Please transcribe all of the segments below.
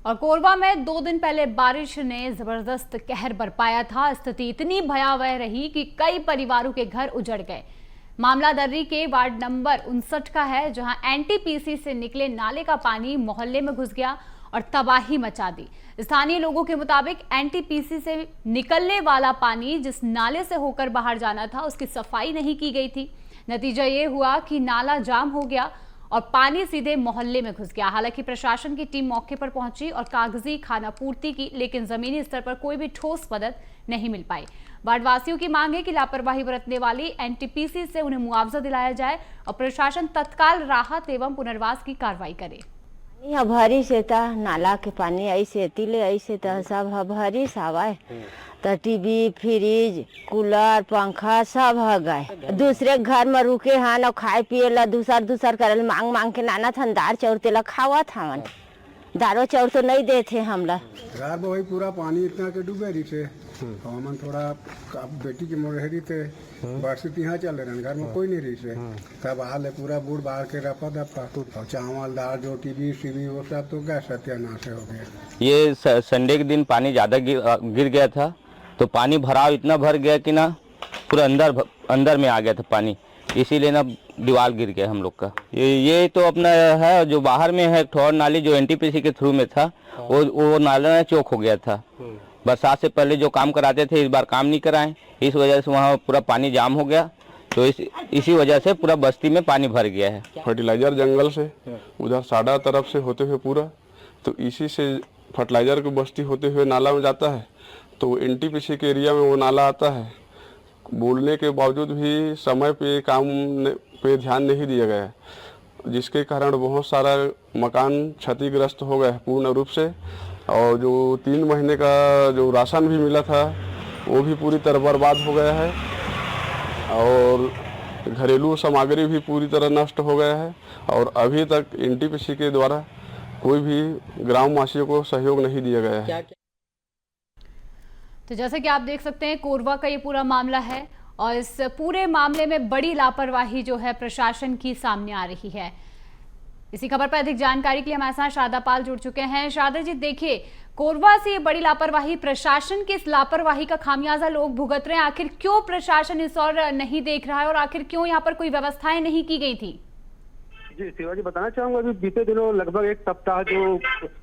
और कोरबा में 2 दिन पहले बारिश ने जबरदस्त कहर बरपाया था। स्थिति इतनी भयावह रही कि कई परिवारों के घर उजड़ गए। मामला दर्री के वार्ड नंबर 59 का है, जहां एनटीपीसी से निकले नाले का पानी मोहल्ले में घुस गया और तबाही मचा दी। स्थानीय लोगों के मुताबिक एनटीपीसी से निकलने वाला पानी जिस नाले से होकर बाहर जाना था, उसकी सफाई नहीं की गई थी। नतीजा ये हुआ कि नाला जाम हो गया और पानी सीधे मोहल्ले में घुस गया। हालांकि प्रशासन की टीम मौके पर पहुंची और कागजी खानापूर्ति की, लेकिन जमीनी स्तर पर कोई भी ठोस मदद नहीं मिल पाई। वार्डवासियों की मांग है कि लापरवाही बरतने वाली एनटीपीसी से उन्हें मुआवजा दिलाया जाए और प्रशासन तत्काल राहत एवं पुनर्वास की कार्रवाई करे। भरी से नाला के पानी ऐसे तिले ऐसे सब भरी आवाए तो टीवी फ्रिज कूलर पंखा सब ह गए। दूसरे घर में रुके हन और खाए पिए ला दूसर करल मांग मांग के नाना थन दार चाउर तेला खावा था। दारो चाउर तो नहीं देते हमला। घर में वही पूरा पानी इतना के डूबे रही थे। हमन थोड़ा बेटी के मोरहरी थे बरसात यहाँ चल रहे घर में कोई नहीं रही से। तब हाल पूरा बूढ़ बाहर के रफा दफा और चावल दाल जो टीवी सीवी वो सब तो गैस सत्यानाश हो गया। ये संडे के दिन पानी ज़्यादा गिर गया था, तो पानी भराव इतना भर गया कि ना पूरा अंदर में आ गया था पानी, इसीलिए ना दीवार गिर गया हम लोग का। ये तो अपना है जो बाहर में है ठोर नाली जो एनटीपीसी के थ्रू में था, वो नाला चौक हो गया था। बरसात से पहले जो काम कराते थे इस बार काम नहीं कराएं, इस वजह से वहाँ पूरा पानी जाम हो गया। तो इसी वजह से पूरा बस्ती में पानी भर गया है। फर्टिलाइजर जंगल से उधर साड़ा तरफ से होते हुए पूरा, तो इसी से फर्टिलाइजर की बस्ती होते हुए नाला में जाता है। तो एनटीपीसी के एरिया में वो नाला आता है। बोलने के बावजूद भी समय पे काम पे ध्यान नहीं दिया गया है, जिसके कारण बहुत सारा मकान क्षतिग्रस्त हो गया है पूर्ण रूप से। और जो 3 महीने का जो राशन भी मिला था वो भी पूरी तरह बर्बाद हो गया है और घरेलू सामग्री भी पूरी तरह नष्ट हो गया है। और अभी तक एनटीपीसी के द्वारा कोई भी ग्रामवासियों को सहयोग नहीं दिया गया है। तो जैसे कि आप देख सकते हैं, कोरबा का ये पूरा मामला है और इस पूरे मामले में बड़ी लापरवाही जो है प्रशासन की सामने आ रही है। इसी खबर पर अधिक जानकारी के लिए हमारे साथ शारदा पाल जुड़ चुके हैं। शारदा जी, देखिए, कोरबा से ये बड़ी लापरवाही, प्रशासन की इस लापरवाही का खामियाजा लोग भुगत रहे हैं। आखिर क्यों प्रशासन इस और नहीं देख रहा है और आखिर क्यों यहाँ पर कोई व्यवस्थाएं नहीं की गई थी? जी शिवाजी, बताना चाहूंगा अभी बीते दिनों लगभग 1 सप्ताह जो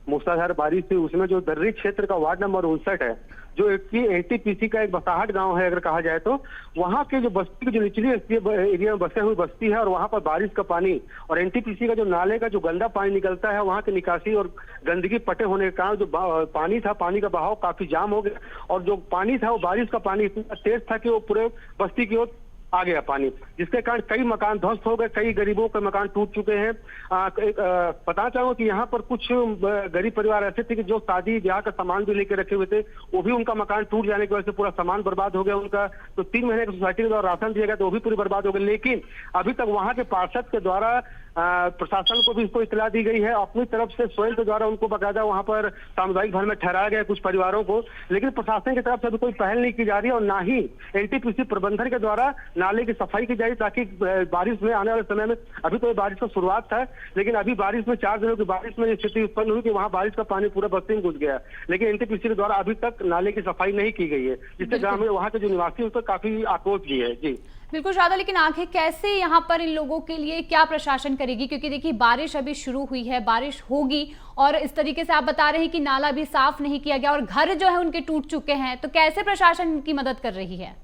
मूसलाधार बारिश हुई, उसमें जो दर्री क्षेत्र का वार्ड नंबर 59 है, जो एनटीपीसी का एक बसाहट गांव है अगर कहा जाए तो, वहां के जो बस्ती की जो निचली एरिया में बसे हुई बस्ती है और वहां पर बारिश का पानी और एनटीपीसी का जो नाले का जो गंदा पानी निकलता है, वहां की निकासी और गंदगी पटे होने के कारण जो पानी था, पानी का बहाव काफी जाम हो गया। और जो पानी था वो बारिश का पानी इतना तेज था कि वो पूरे बस्ती की ओर आ गया पानी, जिसके कारण कई मकान ध्वस्त हो गए, कई गरीबों के मकान टूट चुके हैं। बताना चाहूंगा कि यहाँ पर कुछ गरीब परिवार ऐसे थे कि जो शादी ब्याह का सामान भी लेके रखे हुए थे, वो भी उनका मकान टूट जाने की वजह से पूरा सामान बर्बाद हो गया उनका। तो 3 महीने की सोसाइटी के द्वारा राशन दिया गया तो वो भी पूरी बर्बाद हो गई। लेकिन अभी तक वहां के पार्षद के द्वारा प्रशासन को भी इसको इतला दी गई है, अपनी तरफ से स्वयं के द्वारा उनको बाकायदा वहां पर सामुदायिक भवन में ठहराया गया कुछ परिवारों को। लेकिन प्रशासन की तरफ से अभी कोई पहल नहीं की जा रही है और ना ही एनटीपीसी प्रबंधन के द्वारा नाले की सफाई की जाए, ताकि बारिश में आने वाले समय में, अभी तो बारिश का शुरुआत था, लेकिन अभी बारिश में 4 दिनों की बारिश में स्थिति उत्पन्न हुई कि वहां बारिश का पानी पूरा बस्ती में घुस गया। लेकिन एनटीपीसी के द्वारा अभी तक नाले की सफाई नहीं की गई है, जिससे ग्रामीण वहां के जो निवासी उस पर काफी आक्रोश भी है। जी बिल्कुल शारदा, लेकिन आखिर कैसे यहाँ पर इन लोगों के लिए क्या प्रशासन करेगी? क्योंकि देखिए, बारिश अभी शुरू हुई है, बारिश होगी और इस तरीके से आप बता रहे हैं कि नाला भी साफ नहीं किया गया और घर जो है उनके टूट चुके हैं, तो कैसे प्रशासन इनकी मदद कर रही है?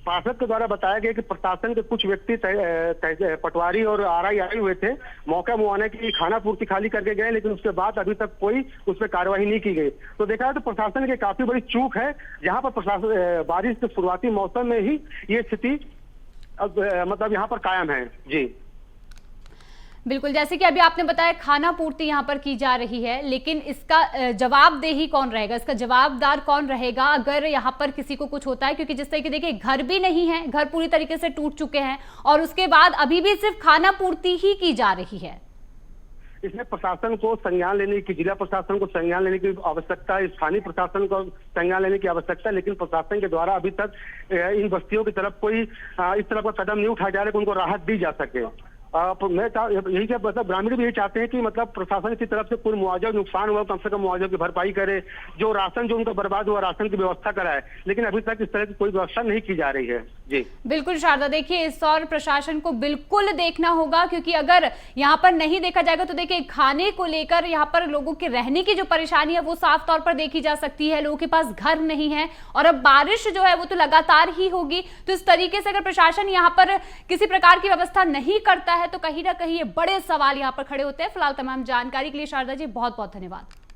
पार्षद के द्वारा बताया गया कि प्रशासन के कुछ व्यक्ति पटवारी और आरआई आए हुए थे, मौका मुआवने के लिए खाना पूर्ति खाली करके गए, लेकिन उसके बाद अभी तक कोई उस पर कार्यवाही नहीं की गई। तो देखा है तो प्रशासन की काफी बड़ी चूक है, जहां पर प्रशासन बारिश के शुरुआती मौसम में ही ये स्थिति मतलब यहाँ पर कायम है। जी बिल्कुल, जैसे कि अभी आपने बताया खाना पूर्ति यहाँ पर की जा रही है, लेकिन इसका जवाबदेही कौन रहेगा, इसका जवाबदार कौन रहेगा अगर यहाँ पर किसी को कुछ होता है? क्योंकि जिस तरीके देखिए, घर भी नहीं है, घर पूरी तरीके से टूट चुके हैं और उसके बाद अभी भी सिर्फ खाना पूर्ति ही की जा रही है। इसमें प्रशासन को संज्ञान लेने की, जिला प्रशासन को संज्ञान लेने की आवश्यकता है, स्थानीय प्रशासन को संज्ञान लेने की आवश्यकता है, लेकिन प्रशासन के द्वारा अभी तक इन बस्तियों की तरफ कोई इस तरह का कदम नहीं उठाया जा रहा है कि उनको राहत दी जा सके। यही क्या मतलब ग्रामीण भी यही चाहते हैं कि मतलब प्रशासन की तरफ से पूर्ण मुआवजा नुकसान हुआ कम से कम मुआवजा की भरपाई करे, जो राशन जो उनका बर्बाद हुआ राशन की व्यवस्था कराए, लेकिन अभी तक इस तरह की कोई व्यवस्था नहीं की जा रही है। जी बिल्कुल शारदा, देखिए इस और प्रशासन को बिल्कुल देखना होगा, क्योंकि अगर यहाँ पर नहीं देखा जाएगा तो देखिए खाने को लेकर यहाँ पर लोगों के रहने की जो परेशानी है वो साफ तौर पर देखी जा सकती है। लोगों के पास घर नहीं है और अब बारिश जो है वो तो लगातार ही होगी, तो इस तरीके से अगर प्रशासन यहाँ पर किसी प्रकार की व्यवस्था नहीं करता है तो कहीं ना कहीं ये बड़े सवाल यहाँ पर खड़े होते हैं। फिलहाल तमाम जानकारी के लिए शारदा जी बहुत बहुत धन्यवाद।